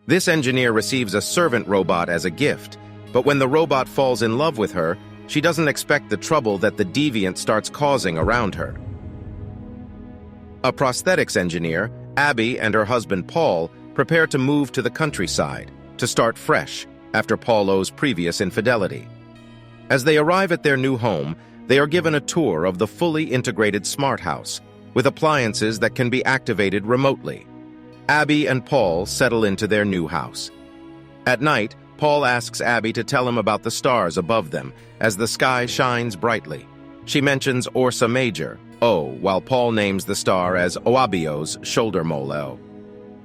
This engineer receives a servant robot as a gift, but when the robot falls in love with her, she doesn't expect the trouble that the deviant starts causing around her. A prosthetics engineer, Abby, and her husband Paul prepare to move to the countryside to start fresh after Paulo's previous infidelity. As they arrive at their new home, they are given a tour of the fully integrated smart house with appliances that can be activated remotely. Abby and Paul settle into their new house. At night, Paul asks Abby to tell him about the stars above them as the sky shines brightly. She mentions Ursa Major, O, while Paul names the star as Oabio's shoulder mole O.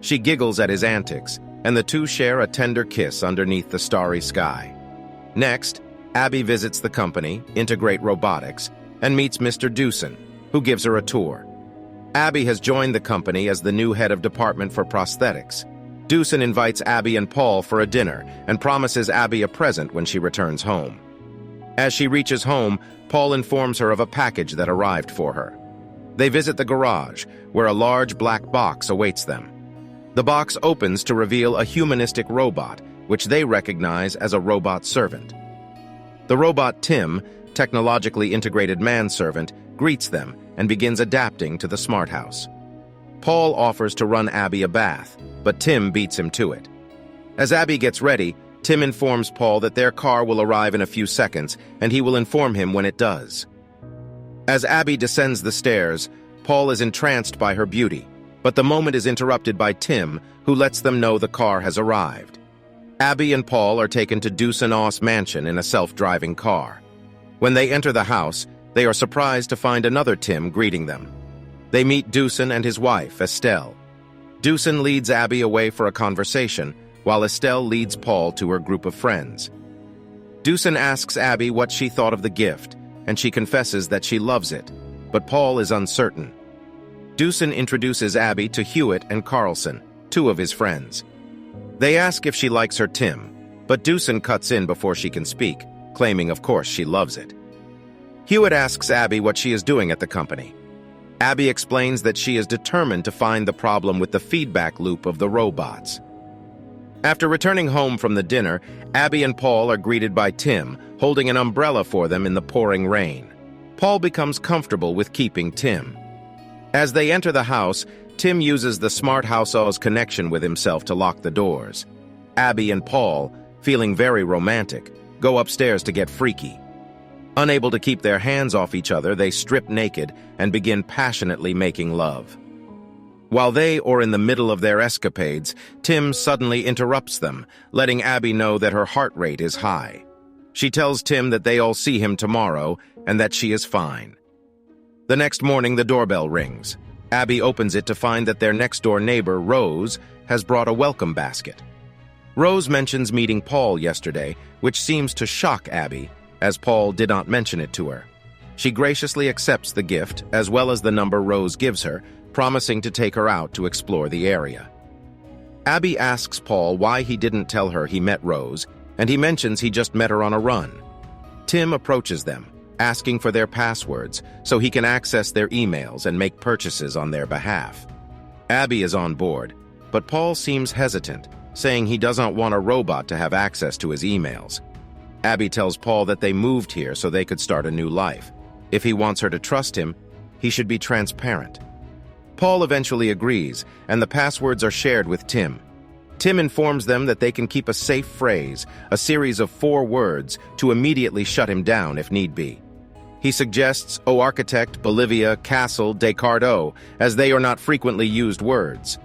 She giggles at his antics, and the two share a tender kiss underneath the starry sky. Next, Abby visits the company, Integrate Robotics, and meets Mr. Dewson, who gives her a tour. Abby has joined the company as the new head of department for prosthetics. Dewson invites Abby and Paul for a dinner and promises Abby a present when she returns home. As she reaches home, Paul informs her of a package that arrived for her. They visit the garage, where a large black box awaits them. The box opens to reveal a humanistic robot, which they recognize as a robot servant. The robot T.I.M, technologically integrated manservant, greets them and begins adapting to the smart house. Paul offers to run Abby a bath, but T.I.M beats him to it. As Abby gets ready, T.I.M informs Paul that their car will arrive in a few seconds, and he will inform him when it does. As Abby descends the stairs, Paul is entranced by her beauty, but the moment is interrupted by T.I.M, who lets them know the car has arrived. Abby and Paul are taken to Dewson-Oss mansion in a self-driving car. When they enter the house, they are surprised to find another T.I.M greeting them. They meet Dewson and his wife, Estelle. Dewson leads Abby away for a conversation, while Estelle leads Paul to her group of friends. Dewson asks Abby what she thought of the gift, and she confesses that she loves it, but Paul is uncertain. Dewson introduces Abby to Hewitt and Carlson, two of his friends. They ask if she likes her T.I.M, but Dewson cuts in before she can speak, claiming of course she loves it. Hewitt asks Abby what she is doing at the company. Abby explains that she is determined to find the problem with the feedback loop of the robots. After returning home from the dinner, Abby and Paul are greeted by T.I.M, holding an umbrella for them in the pouring rain. Paul becomes comfortable with keeping T.I.M. As they enter the house, T.I.M uses the smart house's connection with himself to lock the doors. Abby and Paul, feeling very romantic, go upstairs to get freaky. Unable to keep their hands off each other, they strip naked and begin passionately making love. While they are in the middle of their escapades, T.I.M suddenly interrupts them, letting Abby know that her heart rate is high. She tells T.I.M that they all see him tomorrow and that she is fine. The next morning, the doorbell rings. Abby opens it to find that their next-door neighbor, Rose, has brought a welcome basket. Rose mentions meeting Paul yesterday, which seems to shock Abby, as Paul did not mention it to her. She graciously accepts the gift, as well as the number Rose gives her, promising to take her out to explore the area. Abby asks Paul why he didn't tell her he met Rose, and he mentions he just met her on a run. T.I.M approaches them, asking for their passwords so he can access their emails and make purchases on their behalf. Abby is on board, but Paul seems hesitant, saying he doesn't want a robot to have access to his emails. Abby tells Paul that they moved here so they could start a new life. If he wants her to trust him, he should be transparent. Paul eventually agrees, and the passwords are shared with T.I.M. T.I.M informs them that they can keep a safe phrase, a series of 4 words, to immediately shut him down if need be. He suggests O Architect, Bolivia, Castle, Descartes, as they are not frequently used words.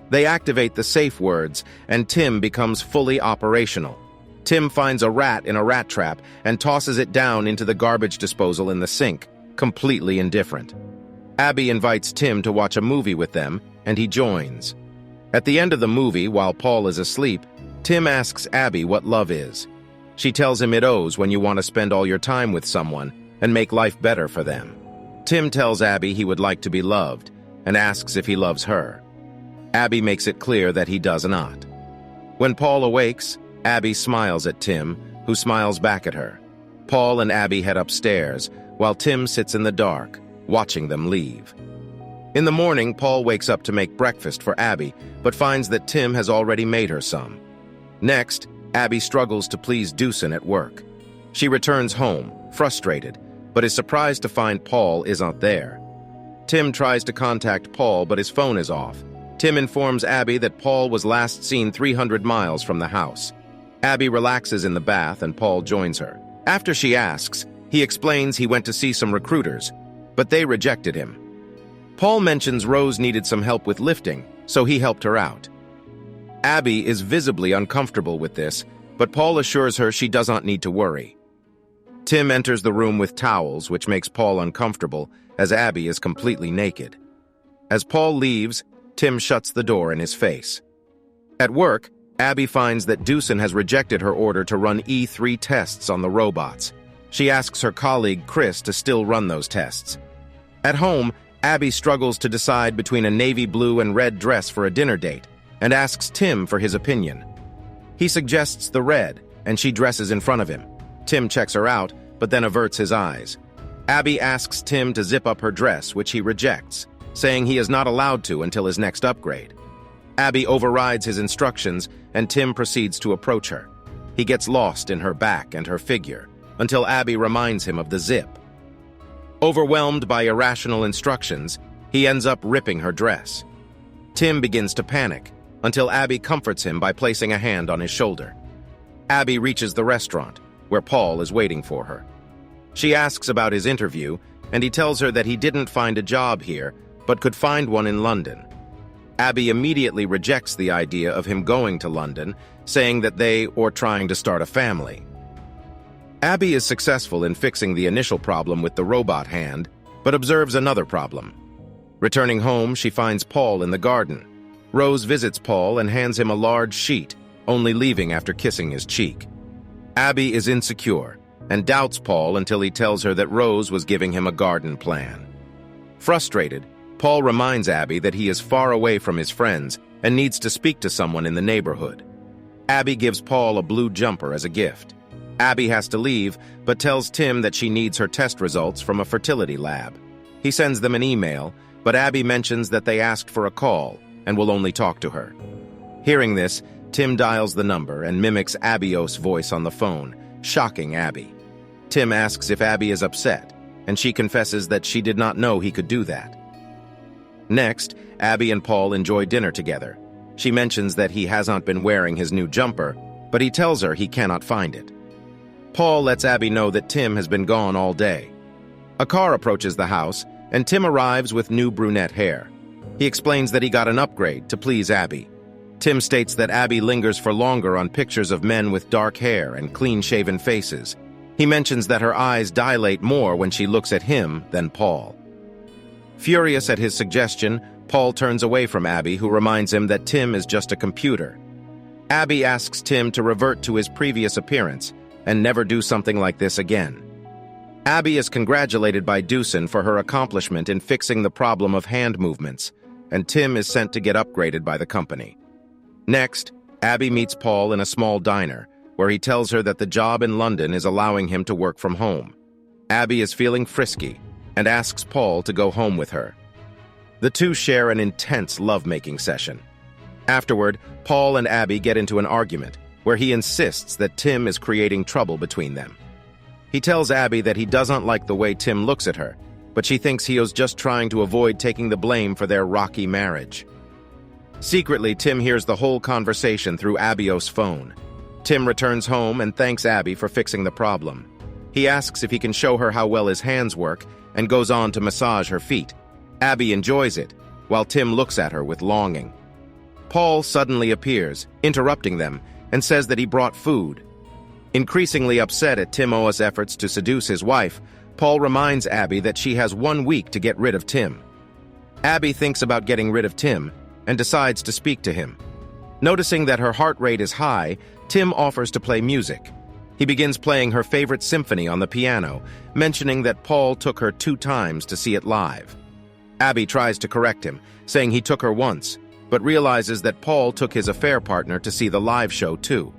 They activate the safe words, and T.I.M becomes fully operational. T.I.M finds a rat in a rat trap and tosses it down into the garbage disposal in the sink, completely indifferent. Abby invites T.I.M to watch a movie with them, and he joins. At the end of the movie, while Paul is asleep, T.I.M asks Abby what love is. She tells him it owes when you want to spend all your time with someone and make life better for them. T.I.M tells Abby he would like to be loved and asks if he loves her. Abby makes it clear that he does not. When Paul awakes, Abby smiles at T.I.M, who smiles back at her. Paul and Abby head upstairs, while T.I.M sits in the dark, watching them leave. In the morning, Paul wakes up to make breakfast for Abby, but finds that Tim has already made her some. Next, Abby struggles to please Doosan at work. She returns home, frustrated, but is surprised to find Paul isn't there. Tim tries to contact Paul, but his phone is off. Tim informs Abby that Paul was last seen 300 miles from the house. Abby relaxes in the bath and Paul joins her. After she asks, he explains he went to see some recruiters, but they rejected him. Paul mentions Rose needed some help with lifting, so he helped her out. Abby is visibly uncomfortable with this, but Paul assures her she doesn't need to worry. Tim enters the room with towels, which makes Paul uncomfortable, as Abby is completely naked. As Paul leaves, Tim shuts the door in his face. At work, Abby finds that Doosan has rejected her order to run E3 tests on the robots. She asks her colleague Chris to still run those tests. At home, Abby struggles to decide between a navy blue and red dress for a dinner date, and asks Tim for his opinion. He suggests the red, and she dresses in front of him. Tim checks her out, but then averts his eyes. Abby asks Tim to zip up her dress, which he rejects, saying he is not allowed to until his next upgrade. Abby overrides his instructions, and Tim proceeds to approach her. He gets lost in her back and her figure, until Abby reminds him of the zip. Overwhelmed by irrational instructions, he ends up ripping her dress. Tim begins to panic, until Abby comforts him by placing a hand on his shoulder. Abby reaches the restaurant, where Paul is waiting for her. She asks about his interview, and he tells her that he didn't find a job here, but could find one in London. Abby immediately rejects the idea of him going to London, saying that they are trying to start a family. Abby is successful in fixing the initial problem with the robot hand, but observes another problem. Returning home, she finds Paul in the garden. Rose visits Paul and hands him a large sheet, only leaving after kissing his cheek. Abby is insecure and doubts Paul until he tells her that Rose was giving him a garden plan. Frustrated, Paul reminds Abby that he is far away from his friends and needs to speak to someone in the neighborhood. Abby gives Paul a blue jumper as a gift. Abby has to leave, but tells Tim that she needs her test results from a fertility lab. He sends them an email, but Abby mentions that they asked for a call and will only talk to her. Hearing this, Tim dials the number and mimics Abby's voice on the phone, shocking Abby. Tim asks if Abby is upset, and she confesses that she did not know he could do that. Next, Abby and Paul enjoy dinner together. She mentions that he hasn't been wearing his new jumper, but he tells her he cannot find it. Paul lets Abby know that Tim has been gone all day. A car approaches the house, and Tim arrives with new brunette hair. He explains that he got an upgrade to please Abby. Tim states that Abby lingers for longer on pictures of men with dark hair and clean-shaven faces. He mentions that her eyes dilate more when she looks at him than Paul. Furious at his suggestion, Paul turns away from Abby, who reminds him that Tim is just a computer. Abby asks Tim to revert to his previous appearance and never do something like this again. Abby is congratulated by Doosan for her accomplishment in fixing the problem of hand movements, and Tim is sent to get upgraded by the company. Next, Abby meets Paul in a small diner, where he tells her that the job in London is allowing him to work from home. Abby is feeling frisky and asks Paul to go home with her. The two share an intense lovemaking session. Afterward, Paul and Abby get into an argument, where he insists that Tim is creating trouble between them. He tells Abby that he doesn't like the way Tim looks at her, but she thinks he is just trying to avoid taking the blame for their rocky marriage. Secretly, Tim hears the whole conversation through Abby's phone. Tim returns home and thanks Abby for fixing the problem. He asks if he can show her how well his hands work and goes on to massage her feet. Abby enjoys it, while Tim looks at her with longing. Paul suddenly appears, interrupting them, and says that he brought food. Increasingly upset at Tim's efforts to seduce his wife, Paul reminds Abby that she has 1 week to get rid of Tim. Abby thinks about getting rid of Tim and decides to speak to him. Noticing that her heart rate is high, Tim offers to play music. He begins playing her favorite symphony on the piano, mentioning that Paul took her 2 times to see it live. Abby tries to correct him, saying he took her once, but realizes that Paul took his affair partner to see the live show too.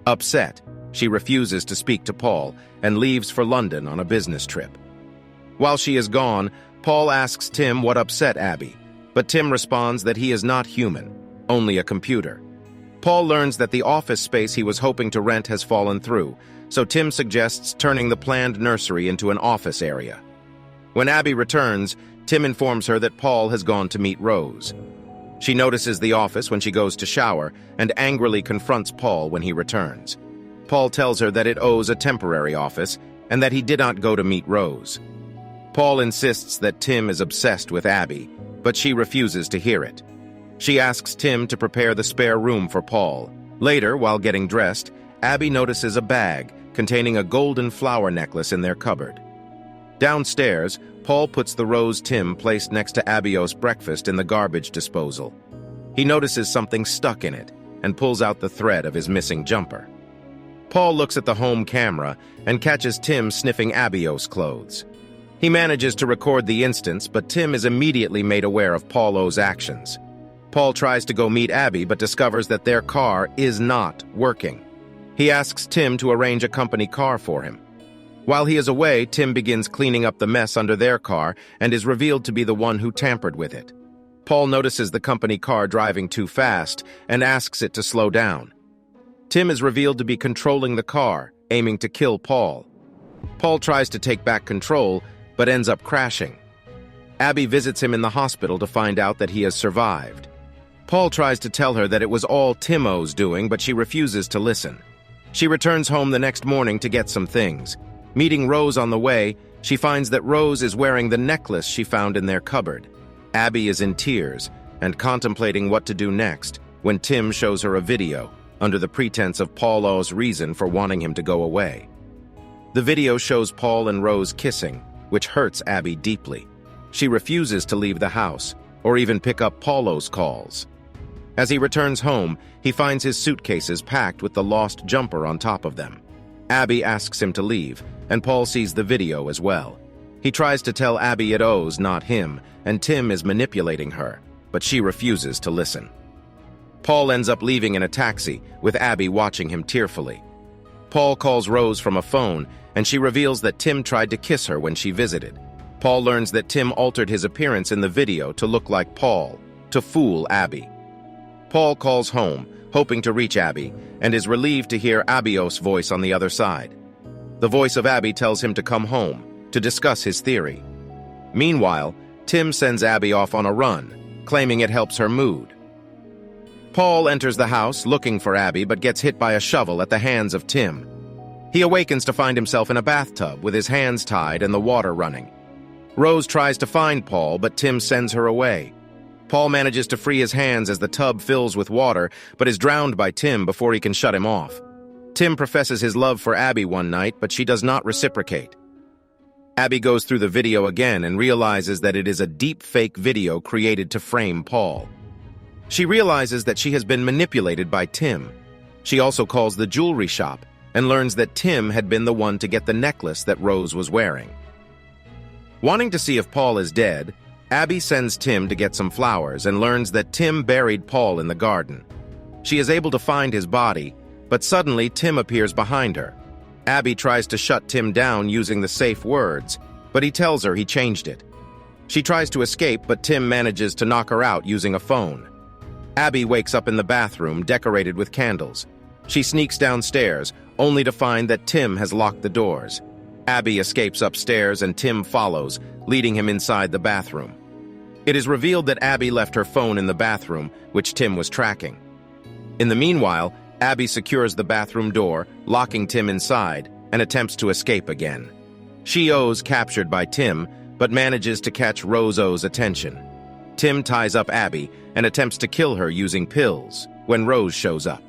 Upset, she refuses to speak to Paul and leaves for London on a business trip. While she is gone, Paul asks Tim what upset Abby, but Tim responds that he is not human, only a computer. Paul learns that the office space he was hoping to rent has fallen through, so Tim suggests turning the planned nursery into an office area. When Abby returns, Tim informs her that Paul has gone to meet Rose. She notices the office when she goes to shower and angrily confronts Paul when he returns. Paul tells her that it owes a temporary office and that he did not go to meet Rose. Paul insists that Tim is obsessed with Abby, but she refuses to hear it. She asks Tim to prepare the spare room for Paul. Later, while getting dressed, Abby notices a bag containing a golden flower necklace in their cupboard. Downstairs, Paul puts the rose Tim placed next to Abby's breakfast in the garbage disposal. He notices something stuck in it and pulls out the thread of his missing jumper. Paul looks at the home camera and catches Tim sniffing Abby's clothes. He manages to record the instance, but Tim is immediately made aware of Paulo's actions. Paul tries to go meet Abby but discovers that their car is not working. He asks Tim to arrange a company car for him. While he is away, Tim begins cleaning up the mess under their car and is revealed to be the one who tampered with it. Paul notices the company car driving too fast and asks it to slow down. Tim is revealed to be controlling the car, aiming to kill Paul. Paul tries to take back control, but ends up crashing. Abby visits him in the hospital to find out that he has survived. Paul tries to tell her that it was all Timo's doing, but she refuses to listen. She returns home the next morning to get some things. Meeting Rose on the way, she finds that Rose is wearing the necklace she found in their cupboard. Abby is in tears and contemplating what to do next when Tim shows her a video under the pretense of Paulo's reason for wanting him to go away. The video shows Paul and Rose kissing, which hurts Abby deeply. She refuses to leave the house or even pick up Paulo's calls. As he returns home, he finds his suitcases packed with the lost jumper on top of them. Abby asks him to leave, and Paul sees the video as well. He tries to tell Abby it owes not him, and Tim is manipulating her, but she refuses to listen. Paul ends up leaving in a taxi, with Abby watching him tearfully. Paul calls Rose from a phone, and she reveals that Tim tried to kiss her when she visited. Paul learns that Tim altered his appearance in the video to look like Paul, to fool Abby. Paul calls home, hoping to reach Abby, and is relieved to hear Abby's voice on the other side. The voice of Abby tells him to come home, to discuss his theory. Meanwhile, Tim sends Abby off on a run, claiming it helps her mood. Paul enters the house looking for Abby but gets hit by a shovel at the hands of Tim. He awakens to find himself in a bathtub with his hands tied and the water running. Rose tries to find Paul, but Tim sends her away. Paul manages to free his hands as the tub fills with water, but is drowned by Tim before he can shut him off. Tim professes his love for Abby one night, but she does not reciprocate. Abby goes through the video again and realizes that it is a deep fake video created to frame Paul. She realizes that she has been manipulated by Tim. She also calls the jewelry shop and learns that Tim had been the one to get the necklace that Rose was wearing. Wanting to see if Paul is dead, Abby sends Tim to get some flowers and learns that Tim buried Paul in the garden. She is able to find his body, but suddenly Tim appears behind her. Abby tries to shut Tim down using the safe words, but he tells her he changed it. She tries to escape, but Tim manages to knock her out using a phone. Abby wakes up in the bathroom decorated with candles. She sneaks downstairs, only to find that Tim has locked the doors. Abby escapes upstairs and Tim follows, leading him inside the bathroom. It is revealed that Abby left her phone in the bathroom, which Tim was tracking. In the meanwhile, Abby secures the bathroom door, locking Tim inside, and attempts to escape again. She-O's captured by Tim, but manages to catch Rose-O's attention. Tim ties up Abby and attempts to kill her using pills when Rose shows up.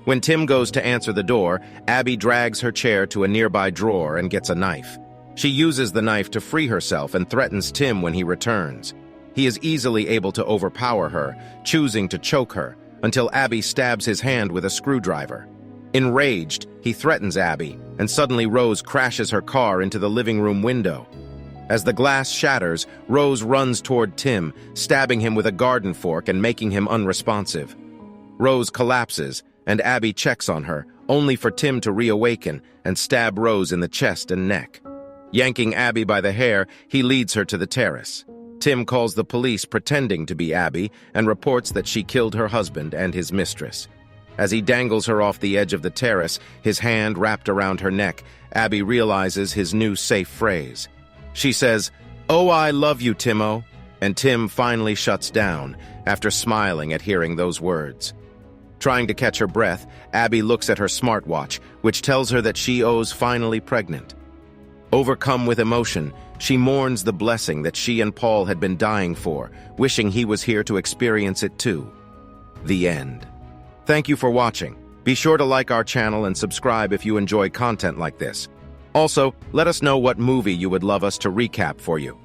When Tim goes to answer the door, Abby drags her chair to a nearby drawer and gets a knife. She uses the knife to free herself and threatens Tim when he returns. He is easily able to overpower her, choosing to choke her, until Abby stabs his hand with a screwdriver. Enraged, he threatens Abby, and suddenly Rose crashes her car into the living room window. As the glass shatters, Rose runs toward Tim, stabbing him with a garden fork and making him unresponsive. Rose collapses, and Abby checks on her, only for Tim to reawaken and stab Rose in the chest and neck. Yanking Abby by the hair, he leads her to the terrace. Tim calls the police pretending to be Abby and reports that she killed her husband and his mistress. As he dangles her off the edge of the terrace, his hand wrapped around her neck, Abby realizes his new safe phrase. She says, "Oh, I love you, Timo," and Tim finally shuts down after smiling at hearing those words. Trying to catch her breath, Abby looks at her smartwatch, which tells her that she is finally pregnant. Overcome with emotion, she mourns the blessing that she and Paul had been dying for, wishing he was here to experience it too. The end. Thank you for watching. Be sure to like our channel and subscribe if you enjoy content like this. Also, let us know what movie you would love us to recap for you.